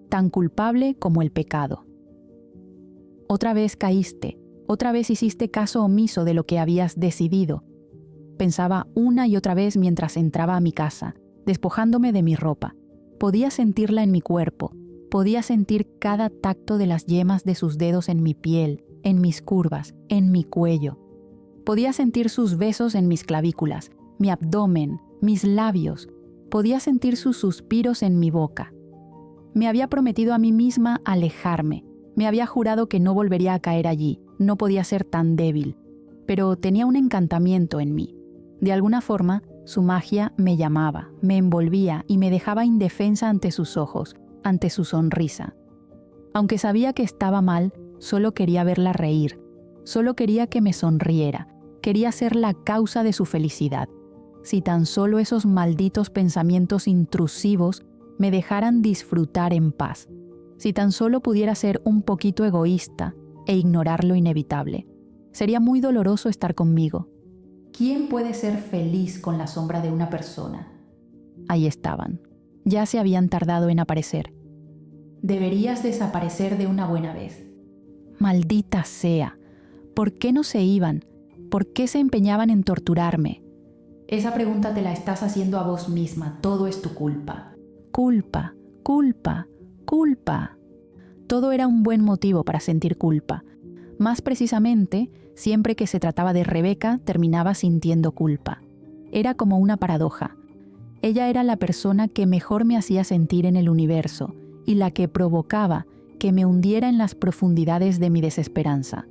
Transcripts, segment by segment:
tan culpable como el pecado. Otra vez caíste, otra vez hiciste caso omiso de lo que habías decidido. Pensaba una y otra vez mientras entraba a mi casa, despojándome de mi ropa. Podía sentirla en mi cuerpo, podía sentir cada tacto de las yemas de sus dedos en mi piel, en mis curvas, en mi cuello. Podía sentir sus besos en mis clavículas, mi abdomen, mis labios. Podía sentir sus suspiros en mi boca. Me había prometido a mí misma alejarme. Me había jurado que no volvería a caer allí, no podía ser tan débil. Pero tenía un encantamiento en mí. De alguna forma, su magia me llamaba, me envolvía y me dejaba indefensa ante sus ojos, ante su sonrisa. Aunque sabía que estaba mal, solo quería verla reír. Solo quería que me sonriera. Quería ser la causa de su felicidad. Si tan solo esos malditos pensamientos intrusivos me dejaran disfrutar en paz. Si tan solo pudiera ser un poquito egoísta e ignorar lo inevitable. Sería muy doloroso estar conmigo. ¿Quién puede ser feliz con la sombra de una persona? Ahí estaban. Ya se habían tardado en aparecer. Deberías desaparecer de una buena vez. Maldita sea. ¿Por qué no se iban? ¿Por qué se empeñaban en torturarme? Esa pregunta te la estás haciendo a vos misma. Todo es tu culpa. Culpa, culpa, culpa. Todo era un buen motivo para sentir culpa. Más precisamente, siempre que se trataba de Rebeca, terminaba sintiendo culpa. Era como una paradoja. Ella era la persona que mejor me hacía sentir en el universo y la que provocaba que me hundiera en las profundidades de mi desesperanza.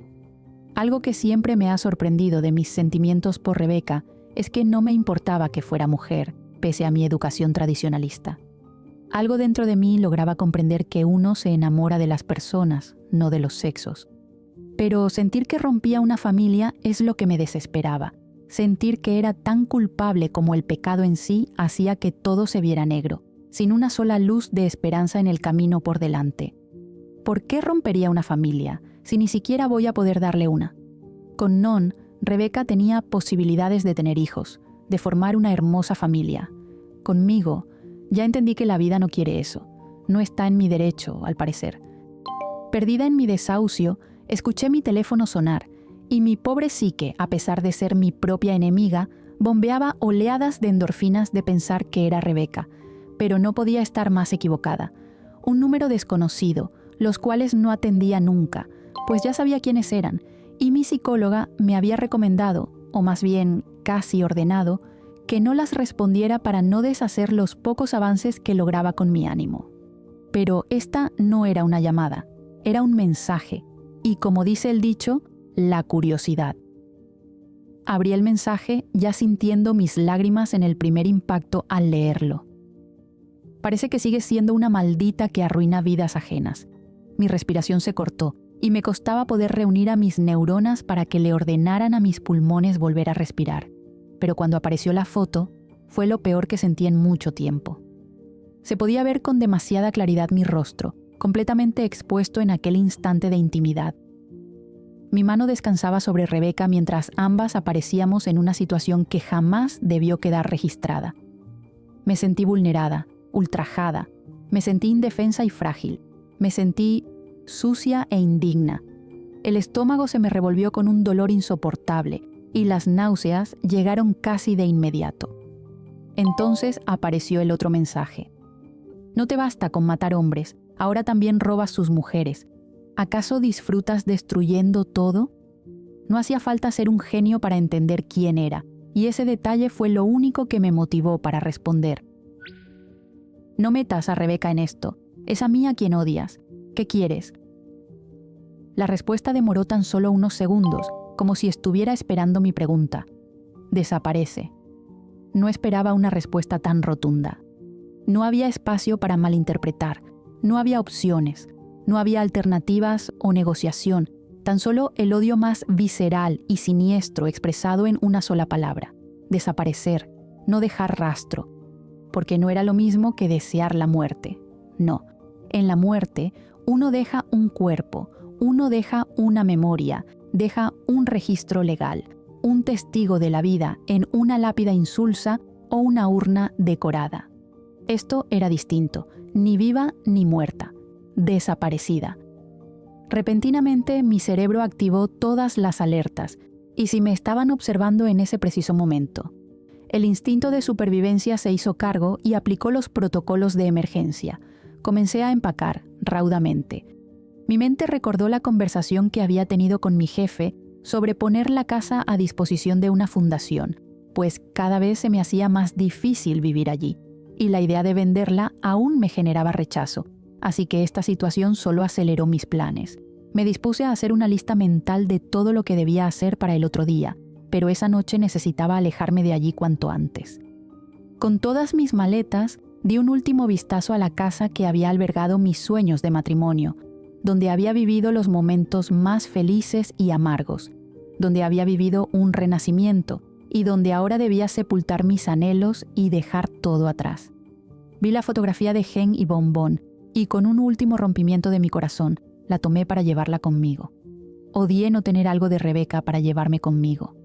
Algo que siempre me ha sorprendido de mis sentimientos por Rebeca es que no me importaba que fuera mujer, pese a mi educación tradicionalista. Algo dentro de mí lograba comprender que uno se enamora de las personas, no de los sexos. Pero sentir que rompía una familia es lo que me desesperaba. Sentir que era tan culpable como el pecado en sí hacía que todo se viera negro, sin una sola luz de esperanza en el camino por delante. ¿Por qué rompería una familia si ni siquiera voy a poder darle una? Con Non, Rebeca tenía posibilidades de tener hijos, de formar una hermosa familia. Conmigo, ya entendí que la vida no quiere eso. No está en mi derecho, al parecer. Perdida en mi desahucio, escuché mi teléfono sonar y mi pobre psique, a pesar de ser mi propia enemiga, bombeaba oleadas de endorfinas de pensar que era Rebeca, pero no podía estar más equivocada. Un número desconocido, los cuales no atendía nunca, pues ya sabía quiénes eran, y mi psicóloga me había recomendado, o más bien casi ordenado, que no las respondiera para no deshacer los pocos avances que lograba con mi ánimo. Pero esta no era una llamada, era un mensaje, y como dice el dicho, la curiosidad. Abrí el mensaje ya sintiendo mis lágrimas en el primer impacto al leerlo. Parece que sigue siendo una maldita que arruina vidas ajenas. Mi respiración se cortó y me costaba poder reunir a mis neuronas para que le ordenaran a mis pulmones volver a respirar. Pero cuando apareció la foto, fue lo peor que sentí en mucho tiempo. Se podía ver con demasiada claridad mi rostro, completamente expuesto en aquel instante de intimidad. Mi mano descansaba sobre Rebeca mientras ambas aparecíamos en una situación que jamás debió quedar registrada. Me sentí vulnerada, ultrajada, me sentí indefensa y frágil, me sentí sucia e indigna. El estómago se me revolvió con un dolor insoportable y las náuseas llegaron casi de inmediato. Entonces apareció el otro mensaje. No te basta con matar hombres, ahora también robas sus mujeres. ¿Acaso disfrutas destruyendo todo? No hacía falta ser un genio para entender quién era, y ese detalle fue lo único que me motivó para responder. No metas a Rebeca en esto, es a mí a quien odias. ¿Qué quieres? La respuesta demoró tan solo unos segundos, como si estuviera esperando mi pregunta. Desaparece. No esperaba una respuesta tan rotunda. No había espacio para malinterpretar, no había opciones, no había alternativas o negociación, tan solo el odio más visceral y siniestro expresado en una sola palabra. Desaparecer, no dejar rastro, porque no era lo mismo que desear la muerte. No, en la muerte uno deja un cuerpo, uno deja una memoria, deja un registro legal, un testigo de la vida en una lápida insulsa o una urna decorada. Esto era distinto, ni viva ni muerta. desaparecida. Repentinamente mi cerebro activó todas las alertas, y si me estaban observando en ese preciso momento. El instinto de supervivencia se hizo cargo y aplicó los protocolos de emergencia. Comencé a empacar, raudamente. Mi mente recordó la conversación que había tenido con mi jefe sobre poner la casa a disposición de una fundación, pues cada vez se me hacía más difícil vivir allí, y la idea de venderla aún me generaba rechazo, así que esta situación solo aceleró mis planes. Me dispuse a hacer una lista mental de todo lo que debía hacer para el otro día, pero esa noche necesitaba alejarme de allí cuanto antes. Con todas mis maletas, di un último vistazo a la casa que había albergado mis sueños de matrimonio, donde había vivido los momentos más felices y amargos, donde había vivido un renacimiento y donde ahora debía sepultar mis anhelos y dejar todo atrás. Vi la fotografía de Gen y Bonbon y con un último rompimiento de mi corazón, la tomé para llevarla conmigo. Odié no tener algo de Rebeca para llevarme conmigo.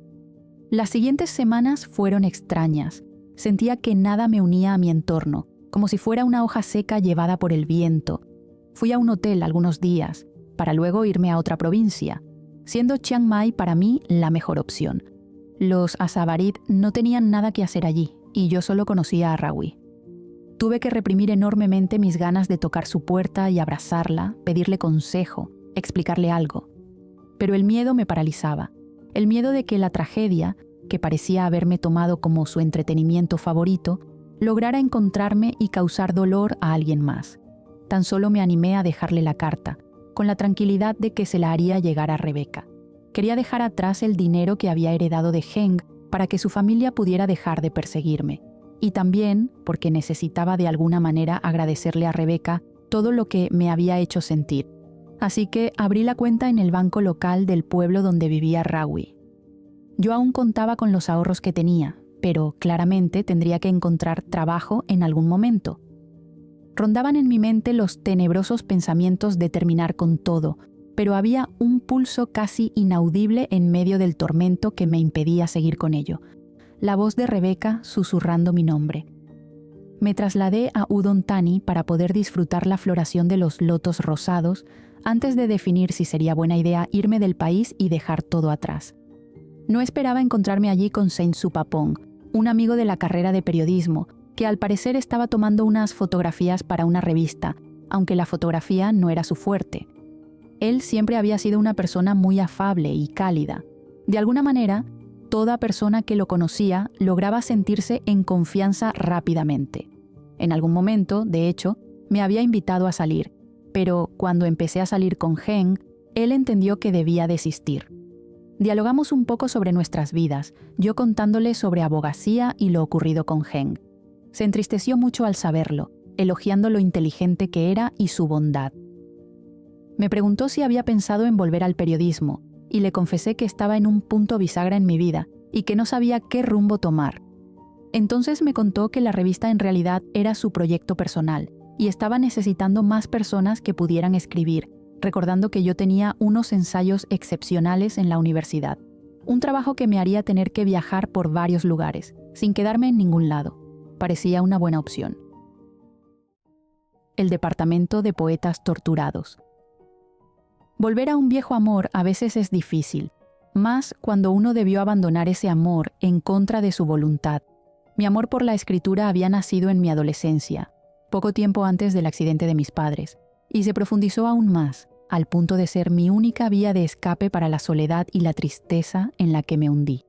Las siguientes semanas fueron extrañas. Sentía que nada me unía a mi entorno, como si fuera una hoja seca llevada por el viento. Fui a un hotel algunos días, para luego irme a otra provincia, siendo Chiang Mai para mí la mejor opción. Los Azabarit no tenían nada que hacer allí, y yo solo conocía a Rawi. Tuve que reprimir enormemente mis ganas de tocar su puerta y abrazarla, pedirle consejo, explicarle algo. Pero el miedo me paralizaba. El miedo de que la tragedia, que parecía haberme tomado como su entretenimiento favorito, lograra encontrarme y causar dolor a alguien más. Tan solo me animé a dejarle la carta, con la tranquilidad de que se la haría llegar a Rebeca. Quería dejar atrás el dinero que había heredado de Heng para que su familia pudiera dejar de perseguirme. Y también porque necesitaba de alguna manera agradecerle a Rebeca todo lo que me había hecho sentir. Así que abrí la cuenta en el banco local del pueblo donde vivía Rawi. Yo aún contaba con los ahorros que tenía, pero claramente tendría que encontrar trabajo en algún momento. Rondaban en mi mente los tenebrosos pensamientos de terminar con todo, pero había un pulso casi inaudible en medio del tormento que me impedía seguir con ello. La voz de Rebeca susurrando mi nombre. Me trasladé a Udon Thani para poder disfrutar la floración de los lotos rosados antes de definir si sería buena idea irme del país y dejar todo atrás. No esperaba encontrarme allí con Saint Supapong, un amigo de la carrera de periodismo, que al parecer estaba tomando unas fotografías para una revista, aunque la fotografía no era su fuerte. Él siempre había sido una persona muy afable y cálida. De alguna manera, toda persona que lo conocía lograba sentirse en confianza rápidamente. En algún momento, de hecho, me había invitado a salir, pero cuando empecé a salir con Heng, él entendió que debía desistir. Dialogamos un poco sobre nuestras vidas, yo contándole sobre abogacía y lo ocurrido con Heng. Se entristeció mucho al saberlo, elogiando lo inteligente que era y su bondad. Me preguntó si había pensado en volver al periodismo, y le confesé que estaba en un punto bisagra en mi vida y que no sabía qué rumbo tomar. Entonces me contó que la revista en realidad era su proyecto personal y estaba necesitando más personas que pudieran escribir, recordando que yo tenía unos ensayos excepcionales en la universidad, un trabajo que me haría tener que viajar por varios lugares, sin quedarme en ningún lado. Parecía una buena opción. El departamento de poetas torturados. Volver a un viejo amor a veces es difícil, más cuando uno debió abandonar ese amor en contra de su voluntad. Mi amor por la escritura había nacido en mi adolescencia, poco tiempo antes del accidente de mis padres, y se profundizó aún más, al punto de ser mi única vía de escape para la soledad y la tristeza en la que me hundí.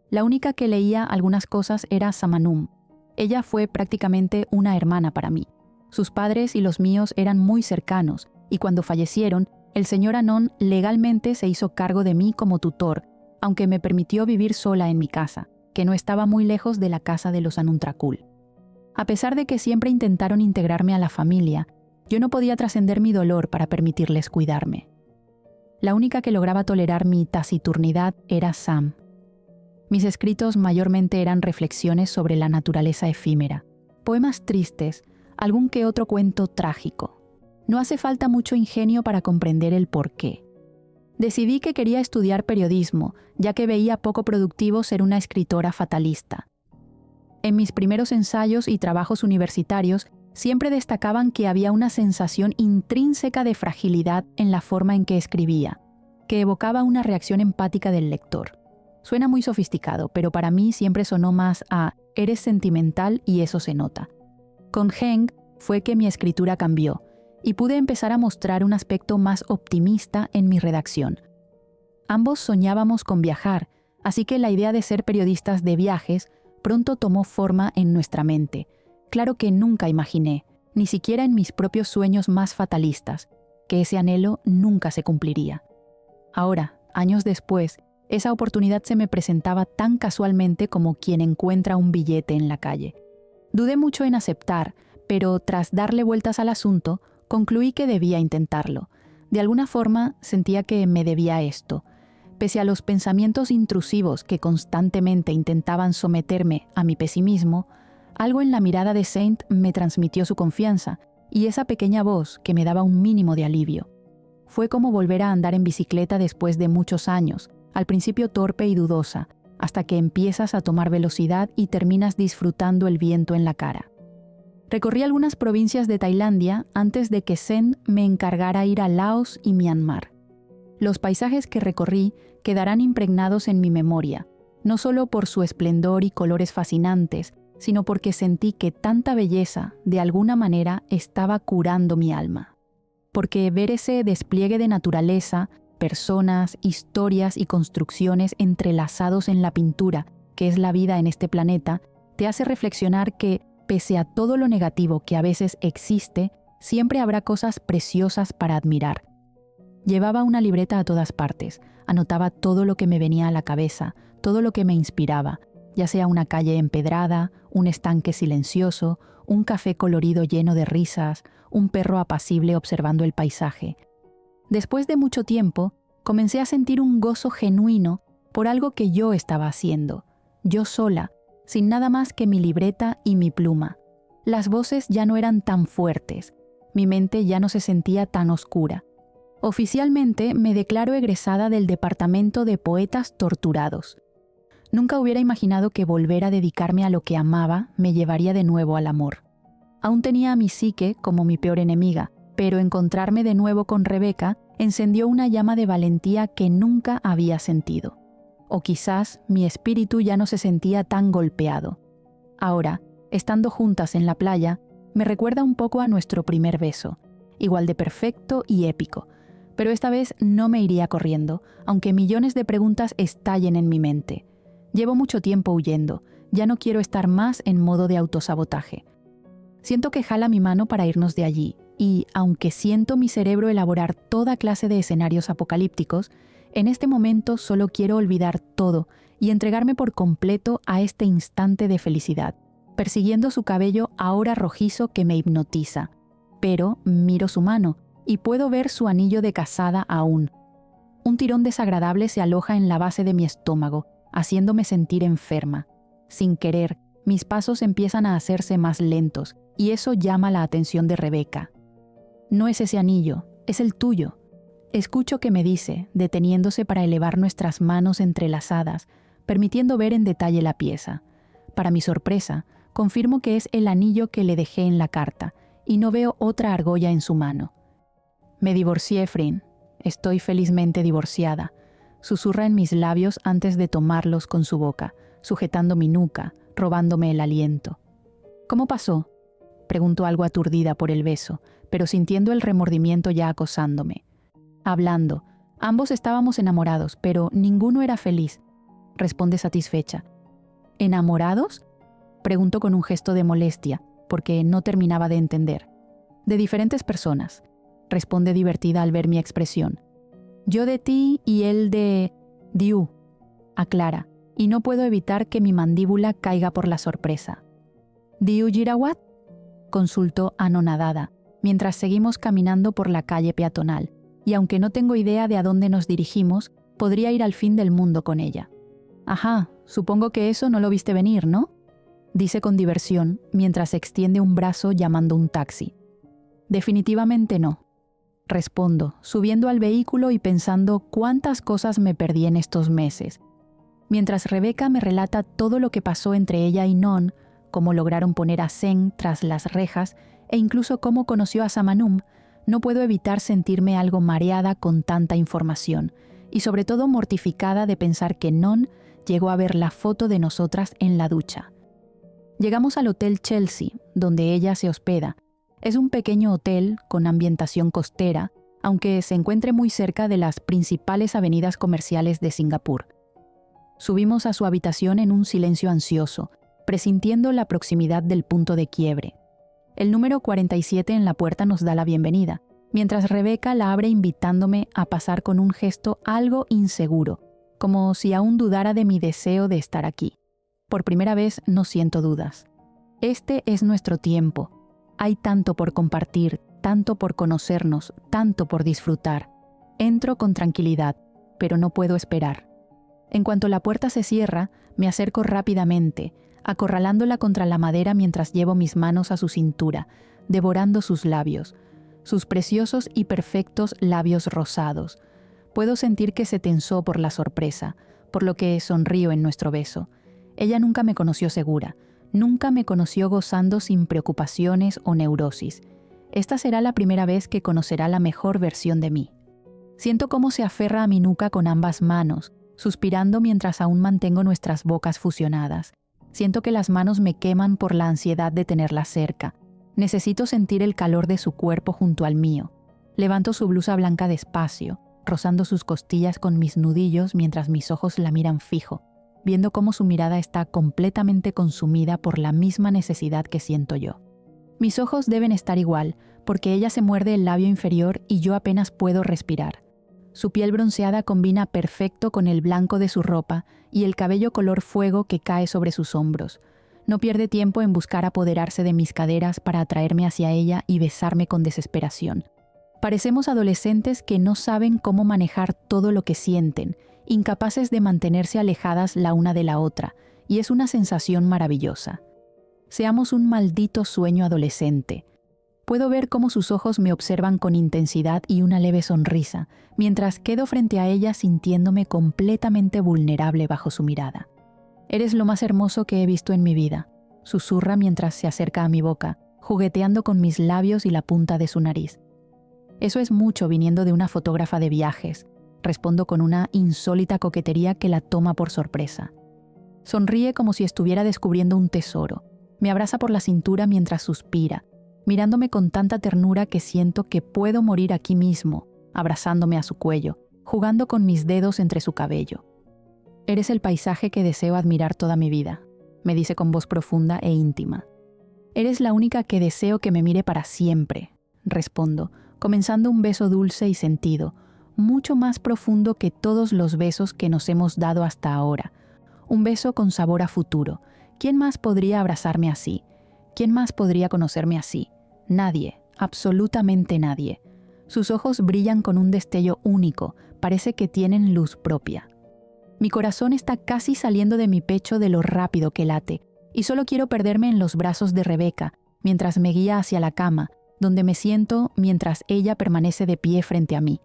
La única que leía algunas cosas era Samanum. Ella fue prácticamente una hermana para mí. Sus padres y los míos eran muy cercanos, y cuando fallecieron, el señor Anon legalmente se hizo cargo de mí como tutor, aunque me permitió vivir sola en mi casa, que no estaba muy lejos de la casa de los Anuntracul. A pesar de que siempre intentaron integrarme a la familia, yo no podía trascender mi dolor para permitirles cuidarme. La única que lograba tolerar mi taciturnidad era Sam. Mis escritos mayormente eran reflexiones sobre la naturaleza efímera, poemas tristes, algún que otro cuento trágico. No hace falta mucho ingenio para comprender el porqué. Decidí que quería estudiar periodismo, ya que veía poco productivo ser una escritora fatalista. En mis primeros ensayos y trabajos universitarios, siempre destacaban que había una sensación intrínseca de fragilidad en la forma en que escribía, que evocaba una reacción empática del lector. Suena muy sofisticado, pero para mí siempre sonó más a «eres sentimental y eso se nota». Con Heng fue que mi escritura cambió y pude empezar a mostrar un aspecto más optimista en mi redacción. Ambos soñábamos con viajar, así que la idea de ser periodistas de viajes pronto tomó forma en nuestra mente. Claro que nunca imaginé, ni siquiera en mis propios sueños más fatalistas, que ese anhelo nunca se cumpliría. Ahora, años después, esa oportunidad se me presentaba tan casualmente como quien encuentra un billete en la calle. Dudé mucho en aceptar, pero tras darle vueltas al asunto, concluí que debía intentarlo. De alguna forma sentía que me debía esto. Pese a los pensamientos intrusivos que constantemente intentaban someterme a mi pesimismo, algo en la mirada de Saint me transmitió su confianza y esa pequeña voz que me daba un mínimo de alivio. Fue como volver a andar en bicicleta después de muchos años, al principio torpe y dudosa, hasta que empiezas a tomar velocidad y terminas disfrutando el viento en la cara. Recorrí algunas provincias de Tailandia antes de que Zen me encargara ir a Laos y Myanmar. Los paisajes que recorrí quedarán impregnados en mi memoria, no solo por su esplendor y colores fascinantes, sino porque sentí que tanta belleza, de alguna manera, estaba curando mi alma. Porque ver ese despliegue de naturaleza, personas, historias y construcciones entrelazados en la pintura, que es la vida en este planeta, te hace reflexionar que, pese a todo lo negativo que a veces existe, siempre habrá cosas preciosas para admirar. Llevaba una libreta a todas partes, anotaba todo lo que me venía a la cabeza, todo lo que me inspiraba, ya sea una calle empedrada, un estanque silencioso, un café colorido lleno de risas, un perro apacible observando el paisaje. Después de mucho tiempo, comencé a sentir un gozo genuino por algo que yo estaba haciendo, yo sola, sin nada más que mi libreta y mi pluma. Las voces ya no eran tan fuertes, mi mente ya no se sentía tan oscura. Oficialmente me declaro egresada del Departamento de Poetas Torturados. Nunca hubiera imaginado que volver a dedicarme a lo que amaba me llevaría de nuevo al amor. Aún tenía a mi psique como mi peor enemiga, pero encontrarme de nuevo con Rebeca encendió una llama de valentía que nunca había sentido. O quizás mi espíritu ya no se sentía tan golpeado. Ahora, estando juntas en la playa, me recuerda un poco a nuestro primer beso, igual de perfecto y épico. Pero esta vez no me iría corriendo, aunque millones de preguntas estallen en mi mente. Llevo mucho tiempo huyendo, ya no quiero estar más en modo de autosabotaje. Siento que jala mi mano para irnos de allí, y aunque siento mi cerebro elaborar toda clase de escenarios apocalípticos, en este momento solo quiero olvidar todo y entregarme por completo a este instante de felicidad, persiguiendo su cabello ahora rojizo que me hipnotiza. Pero miro su mano y puedo ver su anillo de casada aún. Un tirón desagradable se aloja en la base de mi estómago, haciéndome sentir enferma. Sin querer, mis pasos empiezan a hacerse más lentos y eso llama la atención de Rebeca. No es ese anillo, es el tuyo. Escucho que me dice, deteniéndose para elevar nuestras manos entrelazadas, permitiendo ver en detalle la pieza. Para mi sorpresa, confirmo que es el anillo que le dejé en la carta, y no veo otra argolla en su mano. Me divorcié, Frin. Estoy felizmente divorciada. Susurra en mis labios antes de tomarlos con su boca, sujetando mi nuca, robándome el aliento. ¿Cómo pasó? Pregunto algo aturdida por el beso, pero sintiendo el remordimiento ya acosándome. Hablando, ambos estábamos enamorados, pero ninguno era feliz, responde satisfecha. ¿Enamorados? Pregunto con un gesto de molestia, porque no terminaba de entender. De diferentes personas, responde divertida al ver mi expresión. Yo de ti y él de Diu, aclara, y no puedo evitar que mi mandíbula caiga por la sorpresa. ¿Diu Girawat? Consultó anonadada, mientras seguimos caminando por la calle peatonal, y aunque no tengo idea de a dónde nos dirigimos, podría ir al fin del mundo con ella. Ajá, supongo que eso no lo viste venir, ¿no? Dice con diversión, mientras extiende un brazo llamando un taxi. Definitivamente no. Respondo, subiendo al vehículo y pensando cuántas cosas me perdí en estos meses. Mientras Rebeca me relata todo lo que pasó entre ella y Non, cómo lograron poner a Zen tras las rejas, e incluso cómo conoció a Samanum, no puedo evitar sentirme algo mareada con tanta información, y sobre todo mortificada de pensar que Non llegó a ver la foto de nosotras en la ducha. Llegamos al Hotel Chelsea, donde ella se hospeda. Es un pequeño hotel con ambientación costera, aunque se encuentre muy cerca de las principales avenidas comerciales de Singapur. Subimos a su habitación en un silencio ansioso, presintiendo la proximidad del punto de quiebre. El número 47 en la puerta nos da la bienvenida, mientras Rebeca la abre invitándome a pasar con un gesto algo inseguro, como si aún dudara de mi deseo de estar aquí. Por primera vez no siento dudas. Este es nuestro tiempo. Hay tanto por compartir, tanto por conocernos, tanto por disfrutar. Entro con tranquilidad, pero no puedo esperar. En cuanto la puerta se cierra, me acerco rápidamente, acorralándola contra la madera mientras llevo mis manos a su cintura, devorando sus labios, sus preciosos y perfectos labios rosados. Puedo sentir que se tensó por la sorpresa, por lo que sonrío en nuestro beso. Ella nunca me conoció segura, nunca me conoció gozando sin preocupaciones o neurosis. Esta será la primera vez que conocerá la mejor versión de mí. Siento cómo se aferra a mi nuca con ambas manos, suspirando mientras aún mantengo nuestras bocas fusionadas. Siento que las manos me queman por la ansiedad de tenerla cerca. Necesito sentir el calor de su cuerpo junto al mío. Levanto su blusa blanca despacio, rozando sus costillas con mis nudillos mientras mis ojos la miran fijo, viendo cómo su mirada está completamente consumida por la misma necesidad que siento yo. Mis ojos deben estar igual, porque ella se muerde el labio inferior y yo apenas puedo respirar. Su piel bronceada combina perfecto con el blanco de su ropa y el cabello color fuego que cae sobre sus hombros. No pierde tiempo en buscar apoderarse de mis caderas para atraerme hacia ella y besarme con desesperación. Parecemos adolescentes que no saben cómo manejar todo lo que sienten, incapaces de mantenerse alejadas la una de la otra, y es una sensación maravillosa. Seamos un maldito sueño adolescente. Puedo ver cómo sus ojos me observan con intensidad y una leve sonrisa, mientras quedo frente a ella sintiéndome completamente vulnerable bajo su mirada. «Eres lo más hermoso que he visto en mi vida», susurra mientras se acerca a mi boca, jugueteando con mis labios y la punta de su nariz. «Eso es mucho viniendo de una fotógrafa de viajes», respondo con una insólita coquetería que la toma por sorpresa. Sonríe como si estuviera descubriendo un tesoro. Me abraza por la cintura mientras suspira, mirándome con tanta ternura que siento que puedo morir aquí mismo, abrazándome a su cuello, jugando con mis dedos entre su cabello. «Eres el paisaje que deseo admirar toda mi vida», me dice con voz profunda e íntima. «Eres la única que deseo que me mire para siempre», respondo, comenzando un beso dulce y sentido, mucho más profundo que todos los besos que nos hemos dado hasta ahora. Un beso con sabor a futuro. ¿Quién más podría abrazarme así? ¿Quién más podría conocerme así? Nadie, absolutamente nadie. Sus ojos brillan con un destello único, parece que tienen luz propia. Mi corazón está casi saliendo de mi pecho de lo rápido que late, y solo quiero perderme en los brazos de Rebeca, mientras me guía hacia la cama, donde me siento mientras ella permanece de pie frente a mí.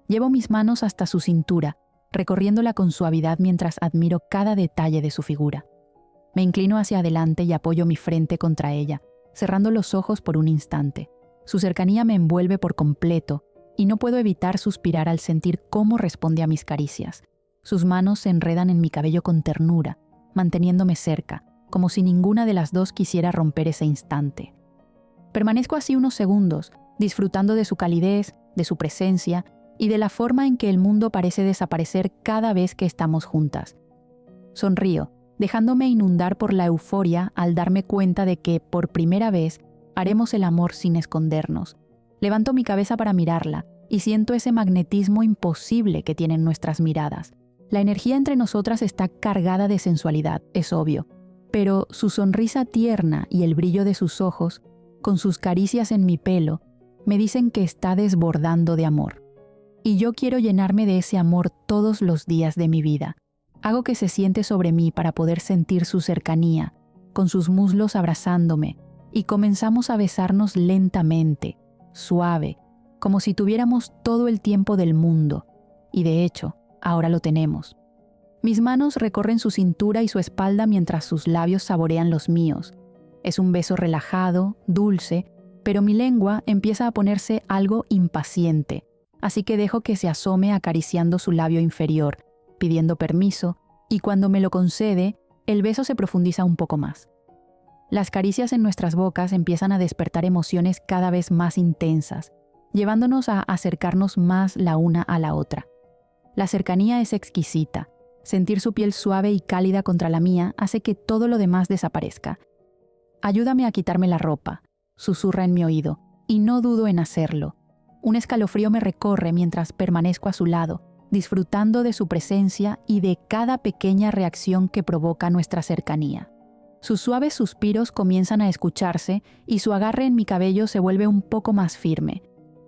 Llevo mis manos hasta su cintura, recorriéndola con suavidad mientras admiro cada detalle de su figura. Me inclino hacia adelante y apoyo mi frente contra ella, cerrando los ojos por un instante. Su cercanía me envuelve por completo, y no puedo evitar suspirar al sentir cómo responde a mis caricias. Sus manos se enredan en mi cabello con ternura, manteniéndome cerca, como si ninguna de las dos quisiera romper ese instante. Permanezco así unos segundos, disfrutando de su calidez, de su presencia y de la forma en que el mundo parece desaparecer cada vez que estamos juntas. Sonrío, dejándome inundar por la euforia al darme cuenta de que, por primera vez, haremos el amor sin escondernos. Levanto mi cabeza para mirarla y siento ese magnetismo imposible que tienen nuestras miradas. La energía entre nosotras está cargada de sensualidad, es obvio, pero su sonrisa tierna y el brillo de sus ojos, con sus caricias en mi pelo, me dicen que está desbordando de amor. Y yo quiero llenarme de ese amor todos los días de mi vida. Hago que se siente sobre mí para poder sentir su cercanía, con sus muslos abrazándome, y comenzamos a besarnos lentamente, suave, como si tuviéramos todo el tiempo del mundo, y de hecho, ahora lo tenemos. Mis manos recorren su cintura y su espalda mientras sus labios saborean los míos. Es un beso relajado, dulce, pero mi lengua empieza a ponerse algo impaciente, así que dejo que se asome acariciando su labio inferior, pidiendo permiso, y cuando me lo concede, el beso se profundiza un poco más. Las caricias en nuestras bocas empiezan a despertar emociones cada vez más intensas, llevándonos a acercarnos más la una a la otra. La cercanía es exquisita. Sentir su piel suave y cálida contra la mía hace que todo lo demás desaparezca. Ayúdame a quitarme la ropa, susurra en mi oído, y no dudo en hacerlo. Un escalofrío me recorre mientras permanezco a su lado, disfrutando de su presencia y de cada pequeña reacción que provoca nuestra cercanía. Sus suaves suspiros comienzan a escucharse y su agarre en mi cabello se vuelve un poco más firme.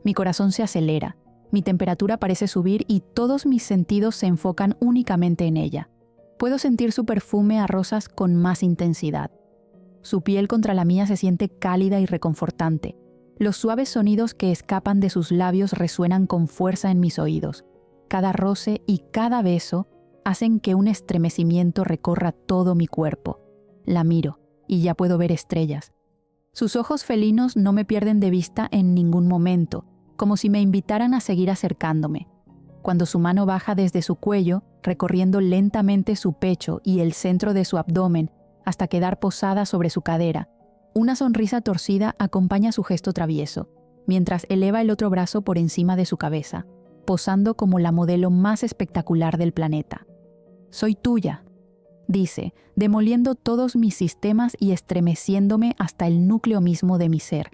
Mi corazón se acelera, mi temperatura parece subir y todos mis sentidos se enfocan únicamente en ella. Puedo sentir su perfume a rosas con más intensidad. Su piel contra la mía se siente cálida y reconfortante. Los suaves sonidos que escapan de sus labios resuenan con fuerza en mis oídos. Cada roce y cada beso hacen que un estremecimiento recorra todo mi cuerpo. La miro y ya puedo ver estrellas. Sus ojos felinos no me pierden de vista en ningún momento, como si me invitaran a seguir acercándome. Cuando su mano baja desde su cuello, recorriendo lentamente su pecho y el centro de su abdomen hasta quedar posada sobre su cadera, una sonrisa torcida acompaña su gesto travieso, mientras eleva el otro brazo por encima de su cabeza, posando como la modelo más espectacular del planeta. «Soy tuya», dice, demoliendo todos mis sistemas y estremeciéndome hasta el núcleo mismo de mi ser.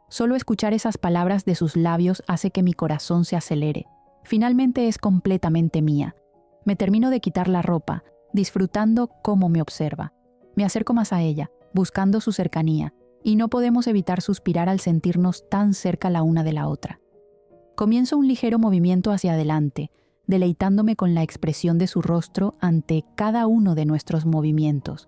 Solo escuchar esas palabras de sus labios hace que mi corazón se acelere. Finalmente es completamente mía. Me termino de quitar la ropa, disfrutando cómo me observa. Me acerco más a ella, buscando su cercanía, y no podemos evitar suspirar al sentirnos tan cerca la una de la otra. Comienzo un ligero movimiento hacia adelante, deleitándome con la expresión de su rostro ante cada uno de nuestros movimientos.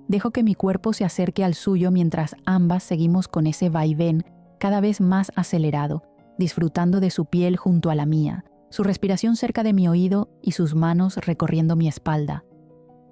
Dejo que mi cuerpo se acerque al suyo mientras ambas seguimos con ese vaivén cada vez más acelerado, disfrutando de su piel junto a la mía, su respiración cerca de mi oído y sus manos recorriendo mi espalda.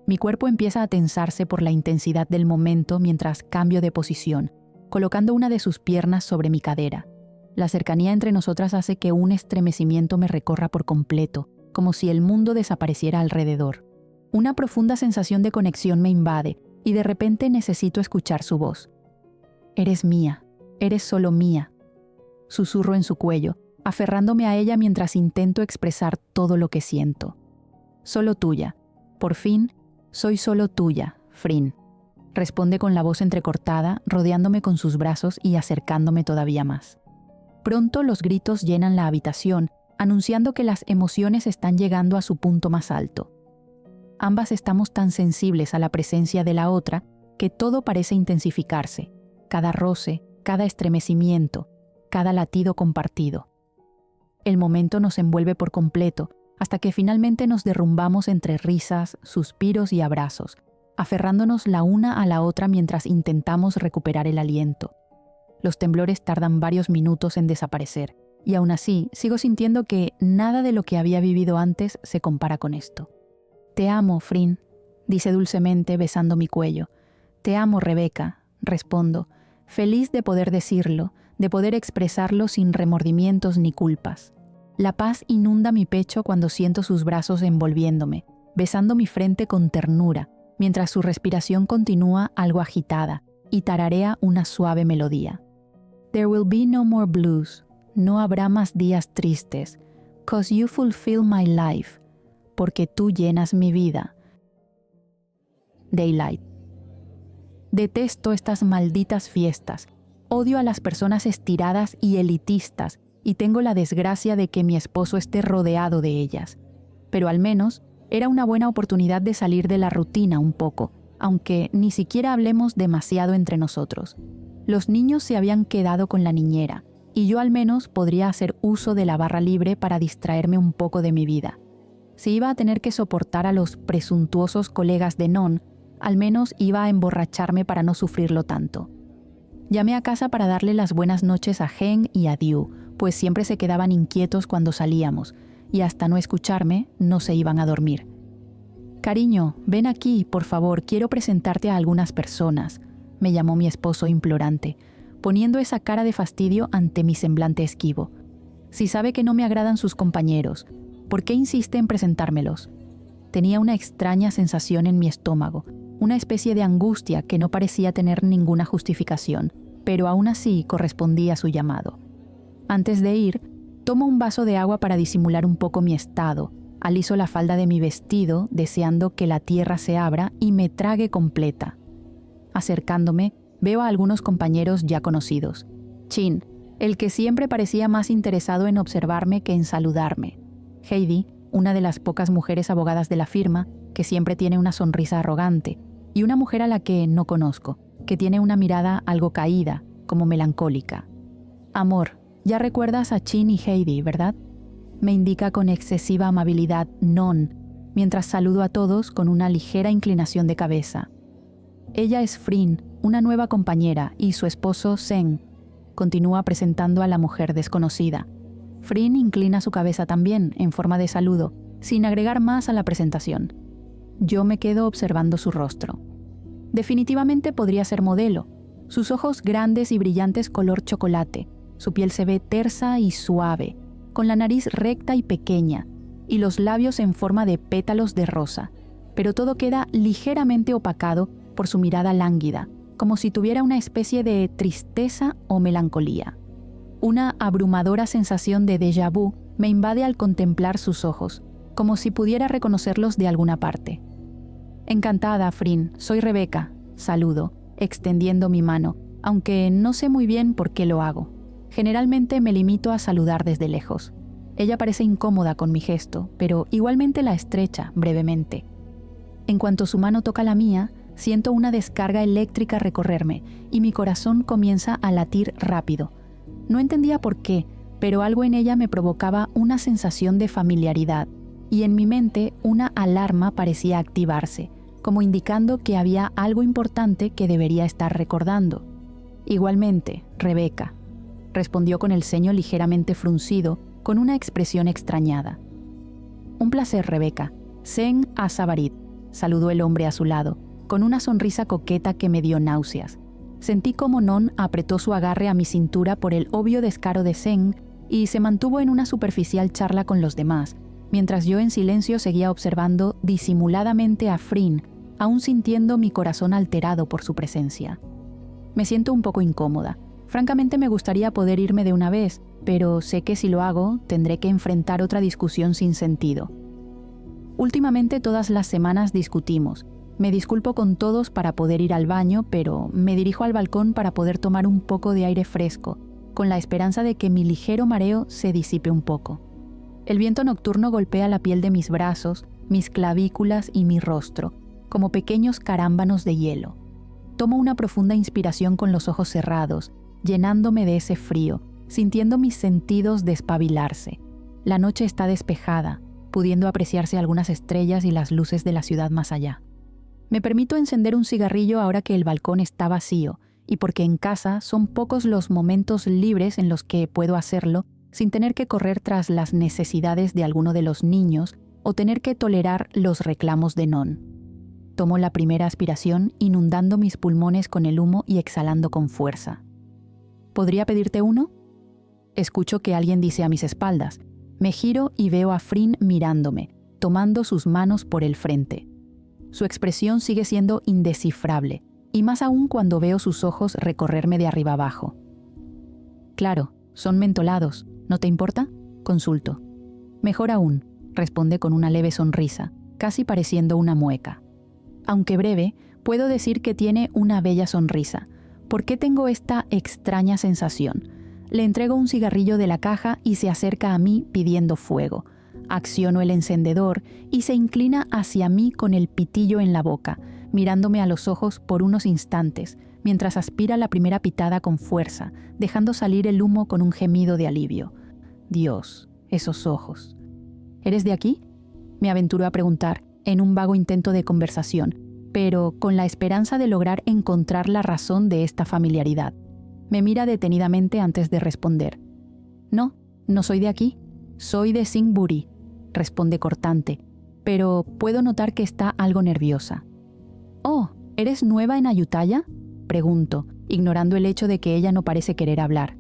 Mi cuerpo empieza a tensarse por la intensidad del momento mientras cambio de posición, colocando una de sus piernas sobre mi cadera. La cercanía entre nosotras hace que un estremecimiento me recorra por completo, como si el mundo desapareciera alrededor. Una profunda sensación de conexión me invade y de repente necesito escuchar su voz. «Eres mía, eres solo mía», susurro en su cuello, aferrándome a ella mientras intento expresar todo lo que siento. «Solo tuya. Por fin, soy solo tuya, Frin», responde con la voz entrecortada, rodeándome con sus brazos y acercándome todavía más. Pronto los gritos llenan la habitación, anunciando que las emociones están llegando a su punto más alto. Ambas estamos tan sensibles a la presencia de la otra que todo parece intensificarse, cada roce, cada estremecimiento, cada latido compartido. El momento nos envuelve por completo, hasta que finalmente nos derrumbamos entre risas, suspiros y abrazos, aferrándonos la una a la otra mientras intentamos recuperar el aliento. Los temblores tardan varios minutos en desaparecer, y aún así sigo sintiendo que nada de lo que había vivido antes se compara con esto. «Te amo, Frin», dice dulcemente besando mi cuello. «Te amo, Rebeca», respondo, feliz de poder decirlo, de poder expresarlo sin remordimientos ni culpas. La paz inunda mi pecho cuando siento sus brazos envolviéndome, besando mi frente con ternura, mientras su respiración continúa algo agitada y tararea una suave melodía. «There will be no more blues», no habrá más días tristes, «'cause you fulfill my life», porque tú llenas mi vida. Daylight. Detesto estas malditas fiestas. Odio a las personas estiradas y elitistas y tengo la desgracia de que mi esposo esté rodeado de ellas. Pero al menos era una buena oportunidad de salir de la rutina un poco, aunque ni siquiera hablemos demasiado entre nosotros. Los niños se habían quedado con la niñera y yo al menos podría hacer uso de la barra libre para distraerme un poco de mi vida. Si iba a tener que soportar a los presuntuosos colegas de Non, al menos iba a emborracharme para no sufrirlo tanto. Llamé a casa para darle las buenas noches a Hen y a Diu, pues siempre se quedaban inquietos cuando salíamos, y hasta no escucharme, no se iban a dormir. «Cariño, ven aquí, por favor, quiero presentarte a algunas personas», me llamó mi esposo implorante, poniendo esa cara de fastidio ante mi semblante esquivo. Si sabe que no me agradan sus compañeros, ¿por qué insiste en presentármelos? Tenía una extraña sensación en mi estómago, una especie de angustia que no parecía tener ninguna justificación, pero aún así correspondí a su llamado. Antes de ir, tomo un vaso de agua para disimular un poco mi estado, aliso la falda de mi vestido, deseando que la tierra se abra y me trague completa. Acercándome, veo a algunos compañeros ya conocidos. Chin, el que siempre parecía más interesado en observarme que en saludarme. Heidi, una de las pocas mujeres abogadas de la firma, que siempre tiene una sonrisa arrogante, y una mujer a la que no conozco, que tiene una mirada algo caída, como melancólica. Amor, ya recuerdas a Chin y Heidi, ¿verdad? Me indica con excesiva amabilidad Non, mientras saludo a todos con una ligera inclinación de cabeza. Ella es Frin, una nueva compañera, y su esposo Zeng. Continúa presentando a la mujer desconocida. Frin inclina su cabeza también, en forma de saludo, sin agregar más a la presentación. Yo me quedo observando su rostro. Definitivamente podría ser modelo. Sus ojos grandes y brillantes color chocolate. Su piel se ve tersa y suave, con la nariz recta y pequeña, y los labios en forma de pétalos de rosa. Pero todo queda ligeramente opacado por su mirada lánguida, como si tuviera una especie de tristeza o melancolía. Una abrumadora sensación de déjà vu me invade al contemplar sus ojos, como si pudiera reconocerlos de alguna parte. Encantada, Frin, soy Rebeca, saludo, extendiendo mi mano, aunque no sé muy bien por qué lo hago. Generalmente me limito a saludar desde lejos. Ella parece incómoda con mi gesto, pero igualmente la estrecha brevemente. En cuanto su mano toca la mía, siento una descarga eléctrica recorrerme y mi corazón comienza a latir rápido. No entendía por qué, pero algo en ella me provocaba una sensación de familiaridad, y en mi mente una alarma parecía activarse, como indicando que había algo importante que debería estar recordando. Igualmente, Rebeca, respondió con el ceño ligeramente fruncido, con una expresión extrañada. Un placer, Rebeca. Zeng Azabarit, saludó el hombre a su lado, con una sonrisa coqueta que me dio náuseas. Sentí como Non apretó su agarre a mi cintura por el obvio descaro de Zeng y se mantuvo en una superficial charla con los demás, mientras yo en silencio seguía observando disimuladamente a Frin, aún sintiendo mi corazón alterado por su presencia. Me siento un poco incómoda. Francamente me gustaría poder irme de una vez, pero sé que si lo hago tendré que enfrentar otra discusión sin sentido. Últimamente todas las semanas discutimos. Me disculpo con todos para poder ir al baño, pero me dirijo al balcón para poder tomar un poco de aire fresco, con la esperanza de que mi ligero mareo se disipe un poco. El viento nocturno golpea la piel de mis brazos, mis clavículas y mi rostro, como pequeños carámbanos de hielo. Tomo una profunda inspiración con los ojos cerrados, llenándome de ese frío, sintiendo mis sentidos despabilarse. La noche está despejada, pudiendo apreciarse algunas estrellas y las luces de la ciudad más allá. Me permito encender un cigarrillo ahora que el balcón está vacío, y porque en casa son pocos los momentos libres en los que puedo hacerlo sin tener que correr tras las necesidades de alguno de los niños o tener que tolerar los reclamos de Non. Tomo la primera aspiración, inundando mis pulmones con el humo y exhalando con fuerza. ¿Podría pedirte uno? Escucho que alguien dice a mis espaldas. Me giro y veo a Frin mirándome, tomando sus manos por el frente. Su expresión sigue siendo indescifrable, y más aún cuando veo sus ojos recorrerme de arriba abajo. Claro, son mentolados, ¿no te importa? Consulto. Mejor aún, responde con una leve sonrisa, casi pareciendo una mueca. Aunque breve, puedo decir que tiene una bella sonrisa. ¿Por qué tengo esta extraña sensación? Le entrego un cigarrillo de la caja y se acerca a mí pidiendo fuego. Acciono el encendedor y se inclina hacia mí con el pitillo en la boca, mirándome a los ojos por unos instantes, mientras aspira la primera pitada con fuerza, dejando salir el humo con un gemido de alivio. Dios, esos ojos. ¿Eres de aquí?, me aventuró a preguntar, en un vago intento de conversación, pero con la esperanza de lograr encontrar la razón de esta familiaridad. Me mira detenidamente antes de responder. No, no soy de aquí. Soy de Singburi, responde cortante, pero puedo notar que está algo nerviosa. Oh, ¿eres nueva en Ayutthaya? Pregunto, ignorando el hecho de que ella no parece querer hablar.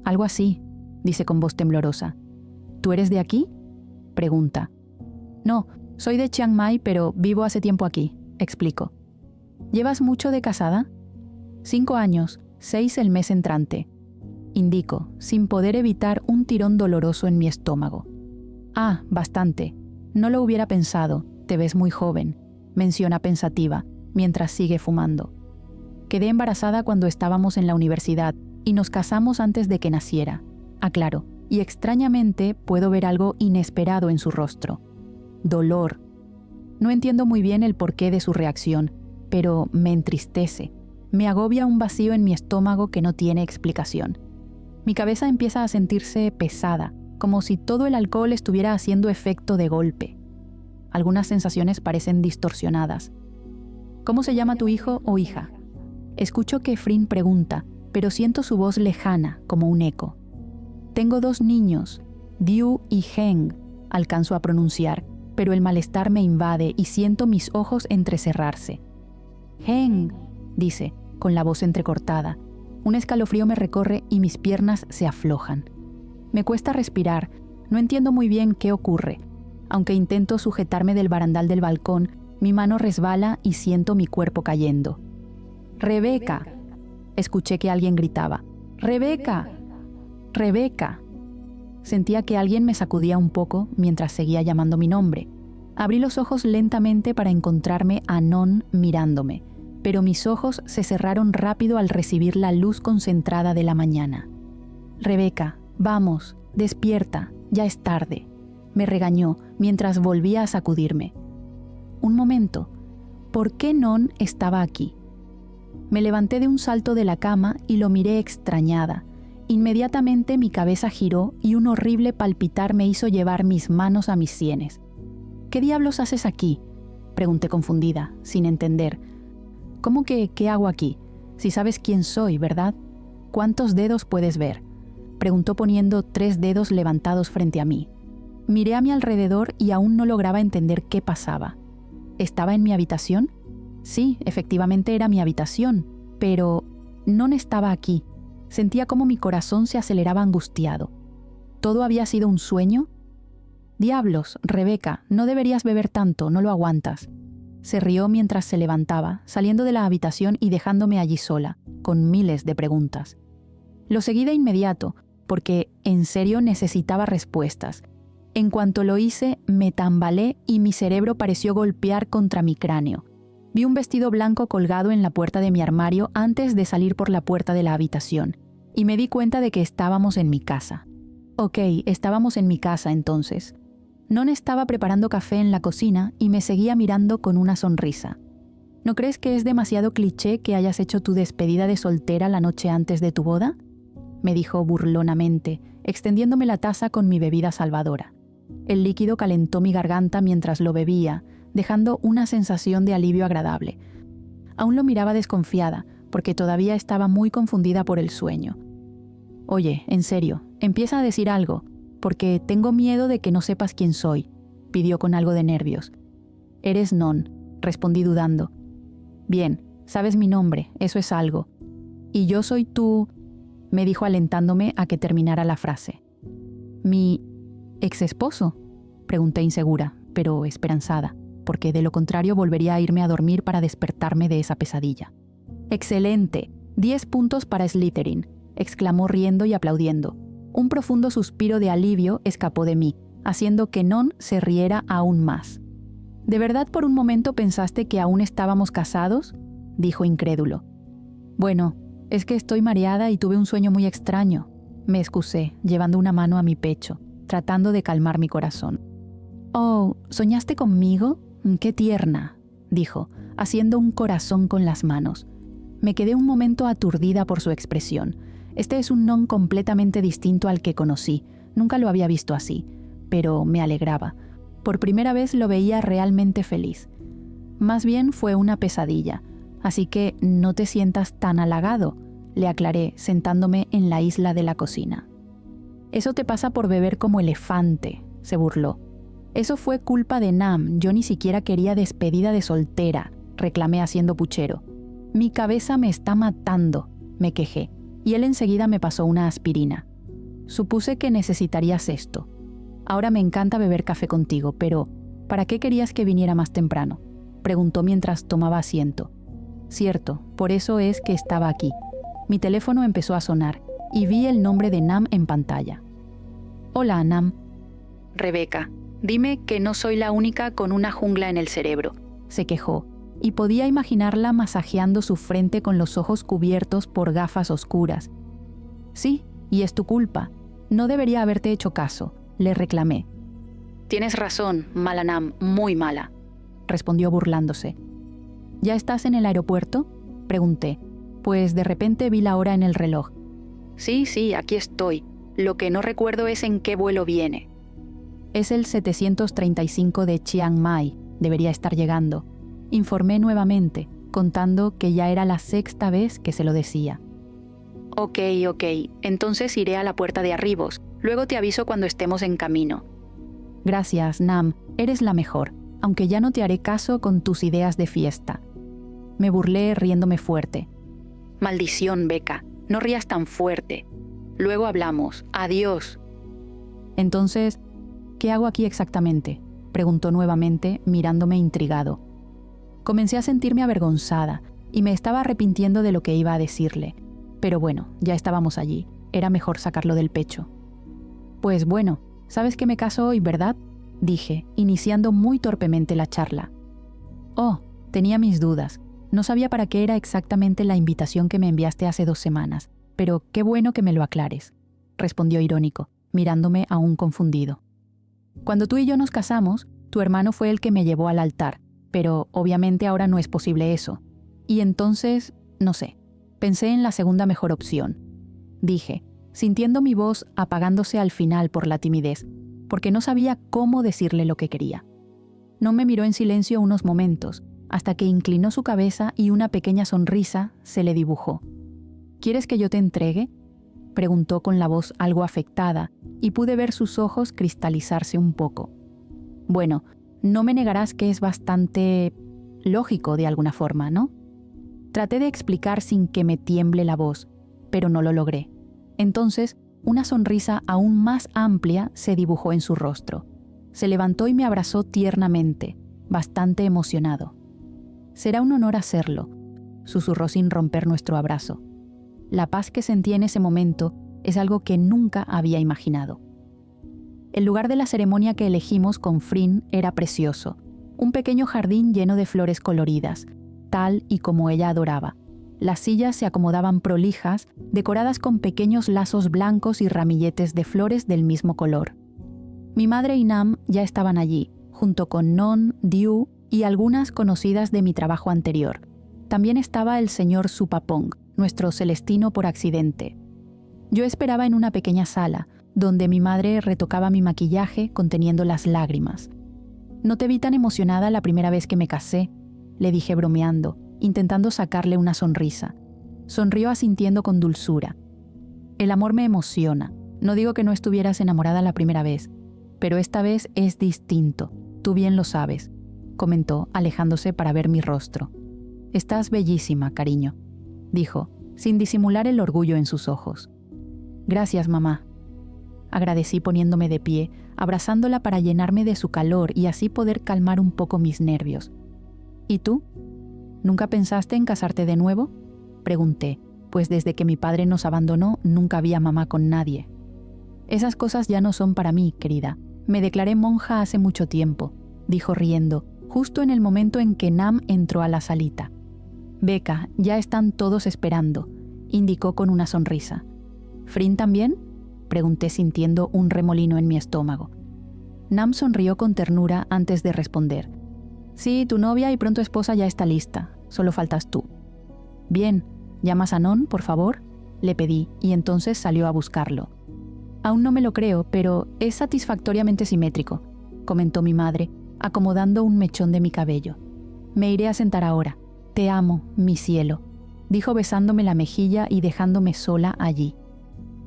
Algo así, dice con voz temblorosa. ¿Tú eres de aquí? Pregunta. No, soy de Chiang Mai, pero vivo hace tiempo aquí, explico. ¿Llevas mucho de casada? 5 años, 6 el mes entrante. Indico, sin poder evitar un tirón doloroso en mi estómago. Ah, bastante. No lo hubiera pensado, te ves muy joven, menciona pensativa, mientras sigue fumando. Quedé embarazada cuando estábamos en la universidad y nos casamos antes de que naciera, aclaro, y extrañamente puedo ver algo inesperado en su rostro. Dolor. No entiendo muy bien el porqué de su reacción, pero me entristece. Me agobia un vacío en mi estómago que no tiene explicación. Mi cabeza empieza a sentirse pesada, como si todo el alcohol estuviera haciendo efecto de golpe. Algunas sensaciones parecen distorsionadas. ¿Cómo se llama tu hijo o hija? Escucho que Frin pregunta, pero siento su voz lejana, como un eco. Tengo 2 niños, Diu y Heng, alcanzo a pronunciar, pero el malestar me invade y siento mis ojos entrecerrarse. Heng, dice, con la voz entrecortada. Un escalofrío me recorre y mis piernas se aflojan. Me cuesta respirar, no entiendo muy bien qué ocurre. Aunque intento sujetarme del barandal del balcón, mi mano resbala y siento mi cuerpo cayendo. ¡Rebeca! Escuché que alguien gritaba. ¡Rebeca! ¡Rebeca! Sentía que alguien me sacudía un poco mientras seguía llamando mi nombre. Abrí los ojos lentamente para encontrarme a Non mirándome, pero mis ojos se cerraron rápido al recibir la luz concentrada de la mañana. Rebeca, vamos, despierta, ya es tarde, me regañó mientras volvía a sacudirme. Un momento, ¿por qué Non estaba aquí? Me levanté de un salto de la cama y lo miré extrañada. Inmediatamente mi cabeza giró y un horrible palpitar me hizo llevar mis manos a mis sienes. ¿Qué diablos haces aquí?, pregunté confundida, sin entender. ¿Cómo que qué hago aquí? Si sabes quién soy, ¿verdad? ¿Cuántos dedos puedes ver?, preguntó poniendo 3 dedos levantados frente a mí. Miré a mi alrededor y aún no lograba entender qué pasaba. ¿Estaba en mi habitación? Sí, efectivamente era mi habitación, pero no estaba aquí. Sentía como mi corazón se aceleraba angustiado. ¿Todo había sido un sueño? «Diablos, Rebeca, no deberías beber tanto, no lo aguantas». Se rió mientras se levantaba, saliendo de la habitación y dejándome allí sola, con miles de preguntas. Lo seguí de inmediato, porque en serio necesitaba respuestas. En cuanto lo hice, me tambalé y mi cerebro pareció golpear contra mi cráneo. Vi un vestido blanco colgado en la puerta de mi armario antes de salir por la puerta de la habitación, y me di cuenta de que estábamos en mi casa. Ok, estábamos en mi casa entonces. Non estaba preparando café en la cocina y me seguía mirando con una sonrisa. ¿No crees que es demasiado cliché que hayas hecho tu despedida de soltera la noche antes de tu boda?, me dijo burlonamente, extendiéndome la taza con mi bebida salvadora. El líquido calentó mi garganta mientras lo bebía, dejando una sensación de alivio agradable. Aún lo miraba desconfiada, porque todavía estaba muy confundida por el sueño. «Oye, en serio, empieza a decir algo, porque tengo miedo de que no sepas quién soy», pidió con algo de nervios. «Eres Non», respondí dudando. «Bien, sabes mi nombre, eso es algo. Y yo soy tú», me dijo alentándome a que terminara la frase. «¿Mi ex esposo?», pregunté insegura, pero esperanzada, porque de lo contrario volvería a irme a dormir para despertarme de esa pesadilla. «Excelente, 10 puntos para Slytherin», exclamó riendo y aplaudiendo. Un profundo suspiro de alivio escapó de mí, haciendo que Non se riera aún más. «¿De verdad por un momento pensaste que aún estábamos casados?», dijo incrédulo. «Bueno, es que estoy mareada y tuve un sueño muy extraño», me excusé, llevando una mano a mi pecho, tratando de calmar mi corazón. «Oh, ¿soñaste conmigo? ¡Qué tierna!», dijo, haciendo un corazón con las manos. Me quedé un momento aturdida por su expresión. Este es un Non completamente distinto al que conocí. Nunca lo había visto así, pero me alegraba. Por primera vez lo veía realmente feliz. Más bien fue una pesadilla, así que no te sientas tan halagado, le aclaré, sentándome en la isla de la cocina. «Eso te pasa por beber como elefante», se burló. «Eso fue culpa de Nam, yo ni siquiera quería despedida de soltera», reclamé haciendo puchero. Mi cabeza me está matando, me quejé, y él enseguida me pasó una aspirina. Supuse que necesitarías esto. Ahora me encanta beber café contigo, pero ¿para qué querías que viniera más temprano?, preguntó mientras tomaba asiento. Cierto, por eso es que estaba aquí. Mi teléfono empezó a sonar y vi el nombre de Nam en pantalla. Hola, Nam. Rebeca, dime que no soy la única con una jungla en el cerebro, se quejó, y podía imaginarla masajeando su frente con los ojos cubiertos por gafas oscuras. Sí, y es tu culpa. No debería haberte hecho caso, le reclamé. Tienes razón, mala Nam, muy mala, respondió burlándose. ¿Ya estás en el aeropuerto?, pregunté, pues de repente vi la hora en el reloj. Sí, aquí estoy. Lo que no recuerdo es en qué vuelo viene. Es el 735 de Chiang Mai, debería estar llegando. Informé nuevamente, contando que ya era la 6ª vez que se lo decía. Ok, entonces iré a la puerta de arribos. Luego te aviso cuando estemos en camino. Gracias, Nam, eres la mejor, aunque ya no te haré caso con tus ideas de fiesta. Me burlé riéndome fuerte. Maldición, Becca, no rías tan fuerte. Luego hablamos. Adiós. Entonces, ¿qué hago aquí exactamente?, preguntó nuevamente, mirándome intrigado. Comencé a sentirme avergonzada y me estaba arrepintiendo de lo que iba a decirle. Pero bueno, ya estábamos allí. Era mejor sacarlo del pecho. Pues bueno, sabes que me caso hoy, ¿verdad?, dije, iniciando muy torpemente la charla. Oh, tenía mis dudas. No sabía para qué era exactamente la invitación que me enviaste hace 2 semanas, pero qué bueno que me lo aclares, respondió irónico, mirándome aún confundido. Cuando tú y yo nos casamos, tu hermano fue el que me llevó al altar, pero obviamente ahora no es posible eso. Y entonces, no sé, pensé en la segunda mejor opción. Dije, sintiendo mi voz apagándose al final por la timidez, porque no sabía cómo decirle lo que quería. No me miró en silencio unos momentos, hasta que inclinó su cabeza y una pequeña sonrisa se le dibujó. ¿Quieres que yo te entregue?, preguntó con la voz algo afectada, y pude ver sus ojos cristalizarse un poco. Bueno, no me negarás que es bastante lógico de alguna forma, ¿no? Traté de explicar sin que me tiemble la voz, pero no lo logré. Entonces, una sonrisa aún más amplia se dibujó en su rostro. Se levantó y me abrazó tiernamente, bastante emocionado. Será un honor hacerlo, susurró sin romper nuestro abrazo. La paz que sentí en ese momento es algo que nunca había imaginado. El lugar de la ceremonia que elegimos con Frin era precioso, un pequeño jardín lleno de flores coloridas, tal y como ella adoraba. Las sillas se acomodaban prolijas, decoradas con pequeños lazos blancos y ramilletes de flores del mismo color. Mi madre y Nam ya estaban allí, junto con Non, Diu y algunas conocidas de mi trabajo anterior. También estaba el señor Supapong, nuestro celestino por accidente. Yo esperaba en una pequeña sala, donde mi madre retocaba mi maquillaje conteniendo las lágrimas. No te vi tan emocionada la primera vez que me casé, le dije bromeando, intentando sacarle una sonrisa. Sonrió asintiendo con dulzura. El amor me emociona. No digo que no estuvieras enamorada la primera vez, pero esta vez es distinto. Tú bien lo sabes, comentó, alejándose para ver mi rostro. Estás bellísima, cariño, dijo, sin disimular el orgullo en sus ojos. Gracias, mamá. Agradecí poniéndome de pie, abrazándola para llenarme de su calor y así poder calmar un poco mis nervios. ¿Y tú? ¿Nunca pensaste en casarte de nuevo?, pregunté, pues desde que mi padre nos abandonó nunca vi a mamá con nadie. Esas cosas ya no son para mí, querida. Me declaré monja hace mucho tiempo, dijo riendo, justo en el momento en que Nam entró a la salita. Becca, ya están todos esperando, indicó con una sonrisa. ¿Frin también?, pregunté sintiendo un remolino en mi estómago. Nam sonrió con ternura antes de responder. Sí, tu novia y pronto esposa ya está lista, solo faltas tú. Bien, ¿llamas a Non, por favor?, le pedí, y entonces salió a buscarlo. Aún no me lo creo, pero es satisfactoriamente simétrico, comentó mi madre, acomodando un mechón de mi cabello. Me iré a sentar ahora. Te amo, mi cielo, dijo besándome la mejilla y dejándome sola allí.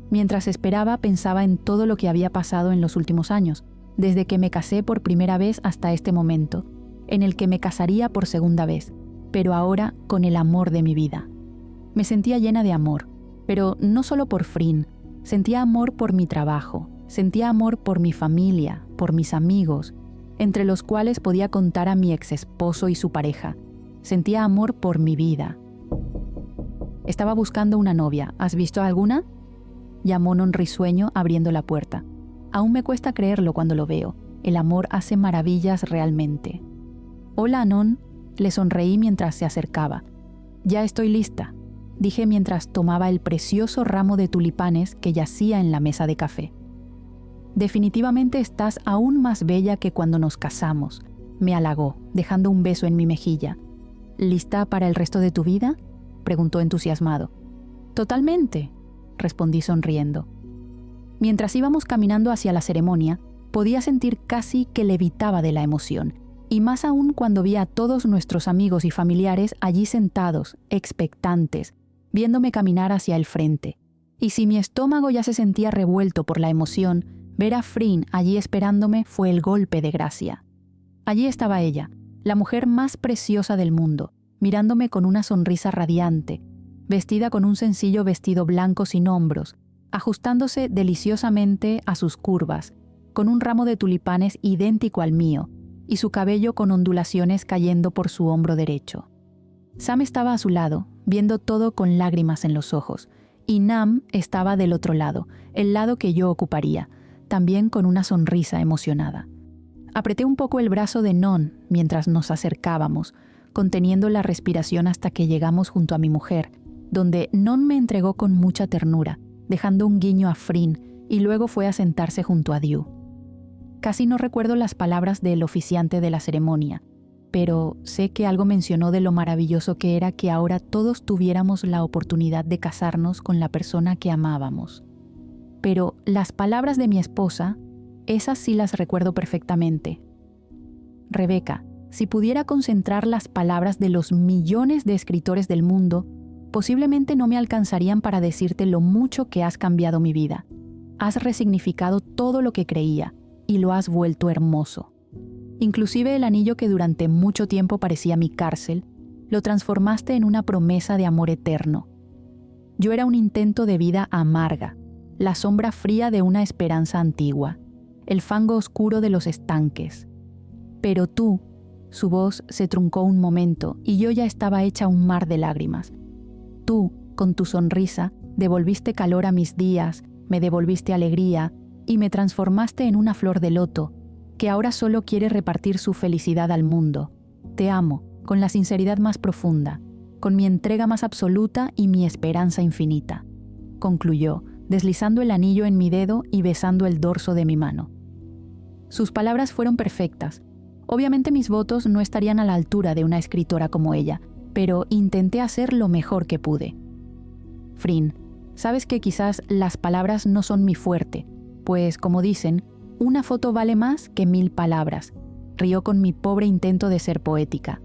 Mientras esperaba pensaba en todo lo que había pasado en los últimos años, desde que me casé por primera vez hasta este momento, en el que me casaría por segunda vez, pero ahora con el amor de mi vida. Me sentía llena de amor, pero no solo por Frin. Sentía amor por mi trabajo, sentía amor por mi familia, por mis amigos, entre los cuales podía contar a mi exesposo y su pareja. Sentía amor por mi vida. Estaba buscando una novia. ¿Has visto alguna?, llamó Non risueño abriendo la puerta. Aún me cuesta creerlo cuando lo veo. El amor hace maravillas realmente. Hola, Non, le sonreí mientras se acercaba. Ya estoy lista, dije mientras tomaba el precioso ramo de tulipanes que yacía en la mesa de café. Definitivamente estás aún más bella que cuando nos casamos, me halagó, dejando un beso en mi mejilla. ¿Lista para el resto de tu vida?, preguntó entusiasmado. Totalmente, respondí sonriendo. Mientras íbamos caminando hacia la ceremonia, podía sentir casi que levitaba de la emoción, y más aún cuando vi a todos nuestros amigos y familiares allí sentados, expectantes, viéndome caminar hacia el frente. Y si mi estómago ya se sentía revuelto por la emoción, ver a Frin allí esperándome fue el golpe de gracia. Allí estaba ella, la mujer más preciosa del mundo, mirándome con una sonrisa radiante, vestida con un sencillo vestido blanco sin hombros, ajustándose deliciosamente a sus curvas, con un ramo de tulipanes idéntico al mío, y su cabello con ondulaciones cayendo por su hombro derecho. Sam estaba a su lado, viendo todo con lágrimas en los ojos, y Nam estaba del otro lado, el lado que yo ocuparía, también con una sonrisa emocionada. Apreté un poco el brazo de Non mientras nos acercábamos, conteniendo la respiración hasta que llegamos junto a mi mujer, donde Non me entregó con mucha ternura, dejando un guiño a Frin, y luego fue a sentarse junto a Diu. Casi no recuerdo las palabras del oficiante de la ceremonia, pero sé que algo mencionó de lo maravilloso que era que ahora todos tuviéramos la oportunidad de casarnos con la persona que amábamos. Pero las palabras de mi esposa, esas sí las recuerdo perfectamente. Rebeca, si pudiera concentrar las palabras de los millones de escritores del mundo, posiblemente no me alcanzarían para decirte lo mucho que has cambiado mi vida. Has resignificado todo lo que creía y lo has vuelto hermoso. Inclusive el anillo que durante mucho tiempo parecía mi cárcel, lo transformaste en una promesa de amor eterno. Yo era un intento de vida amarga, la sombra fría de una esperanza antigua, el fango oscuro de los estanques. Pero tú, su voz se truncó un momento y yo ya estaba hecha un mar de lágrimas. Tú, con tu sonrisa, devolviste calor a mis días, me devolviste alegría y me transformaste en una flor de loto, que ahora solo quiere repartir su felicidad al mundo. Te amo, con la sinceridad más profunda, con mi entrega más absoluta y mi esperanza infinita, concluyó, deslizando el anillo en mi dedo y besando el dorso de mi mano. Sus palabras fueron perfectas. Obviamente mis votos no estarían a la altura de una escritora como ella, pero intenté hacer lo mejor que pude. Frin, sabes que quizás las palabras no son mi fuerte, pues, como dicen, una foto vale más que 1000 palabras. Rió con mi pobre intento de ser poética.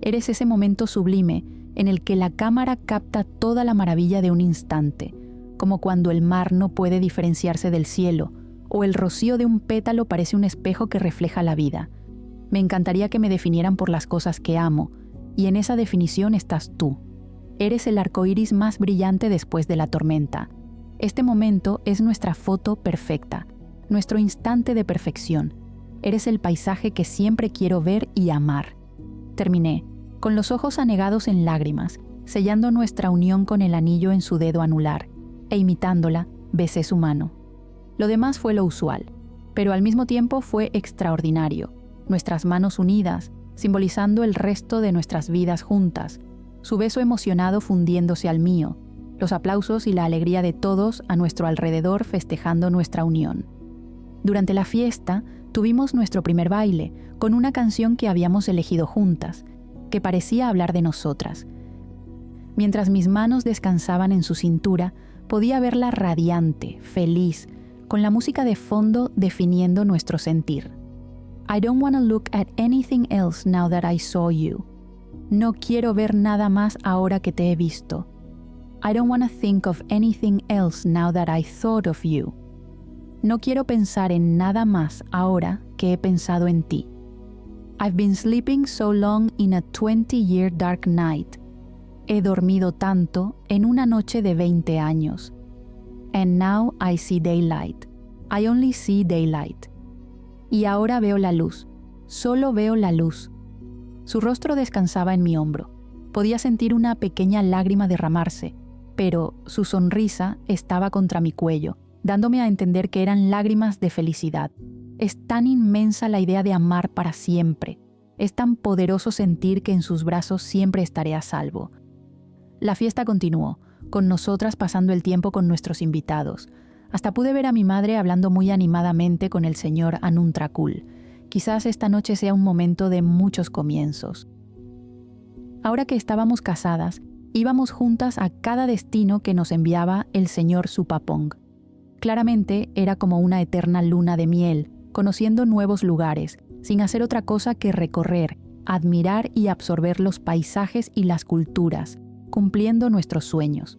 Eres ese momento sublime en el que la cámara capta toda la maravilla de un instante, como cuando el mar no puede diferenciarse del cielo, o el rocío de un pétalo parece un espejo que refleja la vida. Me encantaría que me definieran por las cosas que amo, y en esa definición estás tú. Eres el arco iris más brillante después de la tormenta. Este momento es nuestra foto perfecta, nuestro instante de perfección. Eres el paisaje que siempre quiero ver y amar. Terminé, con los ojos anegados en lágrimas, sellando nuestra unión con el anillo en su dedo anular, e imitándola, besé su mano. Lo demás fue lo usual, pero al mismo tiempo fue extraordinario. Nuestras manos unidas, simbolizando el resto de nuestras vidas juntas, su beso emocionado fundiéndose al mío, los aplausos y la alegría de todos a nuestro alrededor festejando nuestra unión. Durante la fiesta, tuvimos nuestro primer baile, con una canción que habíamos elegido juntas, que parecía hablar de nosotras. Mientras mis manos descansaban en su cintura, podía verla radiante, feliz, con la música de fondo definiendo nuestro sentir. I don't want to look at anything else now that I saw you. No quiero ver nada más ahora que te he visto. I don't want to think of anything else now that I thought of you. No quiero pensar en nada más ahora que he pensado en ti. I've been sleeping so long in a 20-year dark night. He dormido tanto en una noche de 20 años. And now I see daylight. I only see daylight. Y ahora veo la luz. Solo veo la luz. Su rostro descansaba en mi hombro. Podía sentir una pequeña lágrima derramarse, pero su sonrisa estaba contra mi cuello, dándome a entender que eran lágrimas de felicidad. Es tan inmensa la idea de amar para siempre. Es tan poderoso sentir que en sus brazos siempre estaré a salvo. La fiesta continuó, con nosotras pasando el tiempo con nuestros invitados. Hasta pude ver a mi madre hablando muy animadamente con el señor Anuntrakul. Quizás esta noche sea un momento de muchos comienzos. Ahora que estábamos casadas, íbamos juntas a cada destino que nos enviaba el señor Supapong. Claramente era como una eterna luna de miel, conociendo nuevos lugares, sin hacer otra cosa que recorrer, admirar y absorber los paisajes y las culturas, cumpliendo nuestros sueños.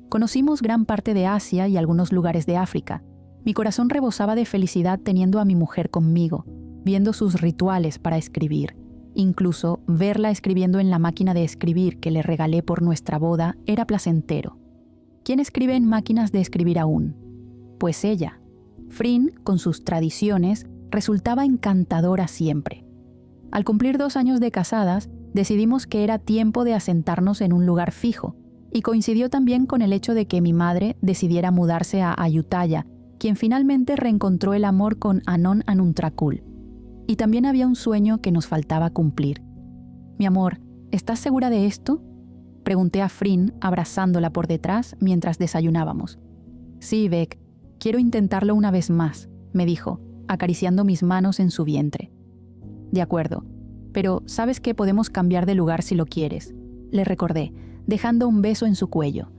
Conocimos gran parte de Asia y algunos lugares de África. Mi corazón rebosaba de felicidad teniendo a mi mujer conmigo, viendo sus rituales para escribir. Incluso verla escribiendo en la máquina de escribir que le regalé por nuestra boda era placentero. ¿Quién escribe en máquinas de escribir aún? Pues ella. Frin, con sus tradiciones, resultaba encantadora siempre. Al cumplir 2 años de casadas, decidimos que era tiempo de asentarnos en un lugar fijo, y coincidió también con el hecho de que mi madre decidiera mudarse a Ayutthaya, quien finalmente reencontró el amor con Anon Anuntrakul. Y también había un sueño que nos faltaba cumplir. «Mi amor, ¿estás segura de esto?», pregunté a Frin, abrazándola por detrás mientras desayunábamos. «Sí, Beck, quiero intentarlo una vez más», me dijo, acariciando mis manos en su vientre. «De acuerdo, pero ¿sabes que podemos cambiar de lugar si lo quieres?», le recordé, dejando un beso en su cuello.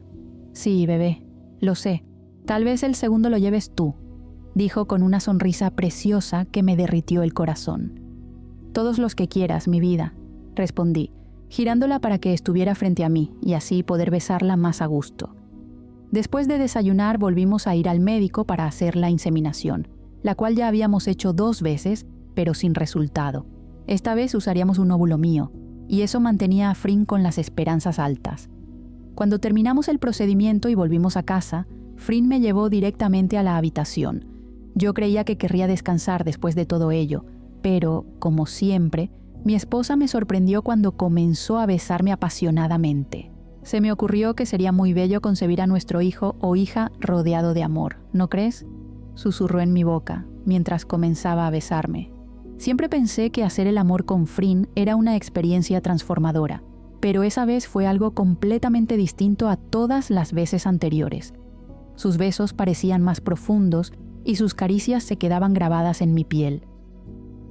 «Sí, bebé, lo sé. Tal vez el segundo lo lleves tú», dijo con una sonrisa preciosa que me derritió el corazón. «Todos los que quieras, mi vida», respondí, girándola para que estuviera frente a mí y así poder besarla más a gusto. Después de desayunar volvimos a ir al médico para hacer la inseminación, la cual ya habíamos hecho 2 veces, pero sin resultado. Esta vez usaríamos un óvulo mío, y eso mantenía a Frin con las esperanzas altas. Cuando terminamos el procedimiento y volvimos a casa, Frin me llevó directamente a la habitación. Yo creía que querría descansar después de todo ello, pero, como siempre, mi esposa me sorprendió cuando comenzó a besarme apasionadamente. Se me ocurrió que sería muy bello concebir a nuestro hijo o hija rodeado de amor, ¿no crees?, susurró en mi boca, mientras comenzaba a besarme. Siempre pensé que hacer el amor con Frin era una experiencia transformadora, pero esa vez fue algo completamente distinto a todas las veces anteriores. Sus besos parecían más profundos y sus caricias se quedaban grabadas en mi piel.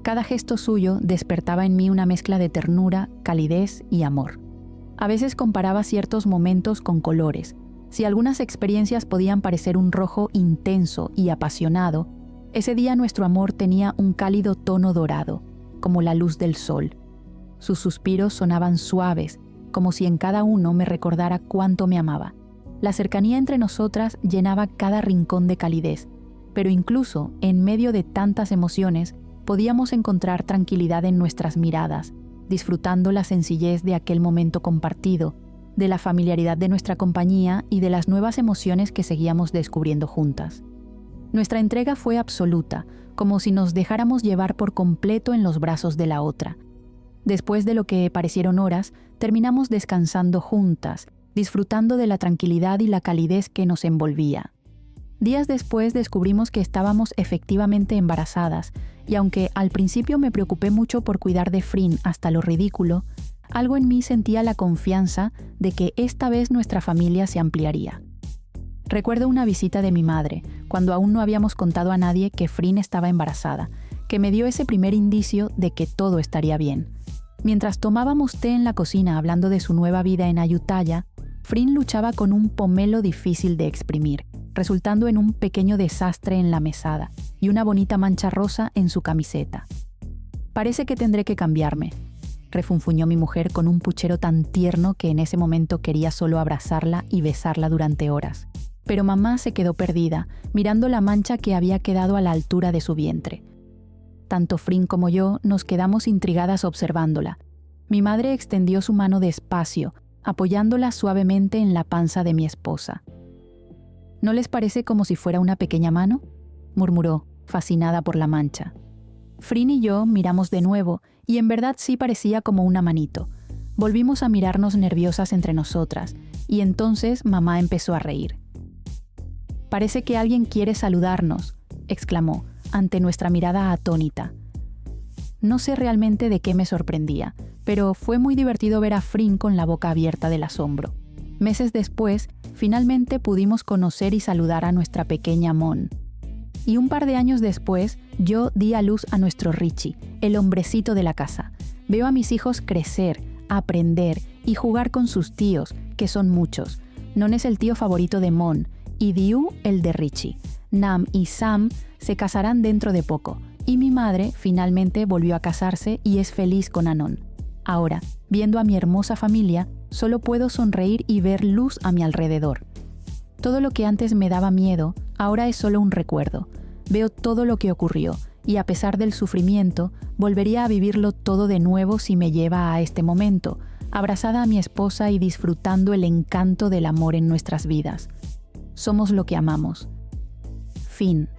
Cada gesto suyo despertaba en mí una mezcla de ternura, calidez y amor. A veces comparaba ciertos momentos con colores. Si algunas experiencias podían parecer un rojo intenso y apasionado, ese día nuestro amor tenía un cálido tono dorado, como la luz del sol. Sus suspiros sonaban suaves, como si en cada uno me recordara cuánto me amaba. La cercanía entre nosotras llenaba cada rincón de calidez, pero incluso en medio de tantas emociones podíamos encontrar tranquilidad en nuestras miradas, disfrutando la sencillez de aquel momento compartido, de la familiaridad de nuestra compañía y de las nuevas emociones que seguíamos descubriendo juntas. Nuestra entrega fue absoluta, como si nos dejáramos llevar por completo en los brazos de la otra. Después de lo que parecieron horas, terminamos descansando juntas, disfrutando de la tranquilidad y la calidez que nos envolvía. Días después descubrimos que estábamos efectivamente embarazadas, y aunque al principio me preocupé mucho por cuidar de Frin hasta lo ridículo, algo en mí sentía la confianza de que esta vez nuestra familia se ampliaría. Recuerdo una visita de mi madre, cuando aún no habíamos contado a nadie que Frin estaba embarazada, que me dio ese primer indicio de que todo estaría bien. Mientras tomábamos té en la cocina hablando de su nueva vida en Ayutthaya, Frin luchaba con un pomelo difícil de exprimir, resultando en un pequeño desastre en la mesada y una bonita mancha rosa en su camiseta. «Parece que tendré que cambiarme», refunfuñó mi mujer con un puchero tan tierno que en ese momento quería solo abrazarla y besarla durante horas. Pero mamá se quedó perdida, mirando la mancha que había quedado a la altura de su vientre. Tanto Frin como yo nos quedamos intrigadas observándola. Mi madre extendió su mano despacio, apoyándola suavemente en la panza de mi esposa. ¿No les parece como si fuera una pequeña mano?, murmuró, fascinada por la mancha. Frin y yo miramos de nuevo, y en verdad sí parecía como una manito. Volvimos a mirarnos nerviosas entre nosotras, y entonces mamá empezó a reír. «Parece que alguien quiere saludarnos», exclamó, ante nuestra mirada atónita. No sé realmente de qué me sorprendía, pero fue muy divertido ver a Frin con la boca abierta del asombro. Meses después, finalmente pudimos conocer y saludar a nuestra pequeña Mon. Y un par de años después, yo di a luz a nuestro Richie, el hombrecito de la casa. Veo a mis hijos crecer, aprender y jugar con sus tíos, que son muchos. Non es el tío favorito de Mon, y Diu el de Richie. Nam y Sam se casarán dentro de poco, y mi madre finalmente volvió a casarse y es feliz con Anon. Ahora, viendo a mi hermosa familia, solo puedo sonreír y ver luz a mi alrededor. Todo lo que antes me daba miedo, ahora es solo un recuerdo. Veo todo lo que ocurrió, y a pesar del sufrimiento, volvería a vivirlo todo de nuevo si me lleva a este momento, abrazada a mi esposa y disfrutando el encanto del amor en nuestras vidas. Somos lo que amamos. Fin.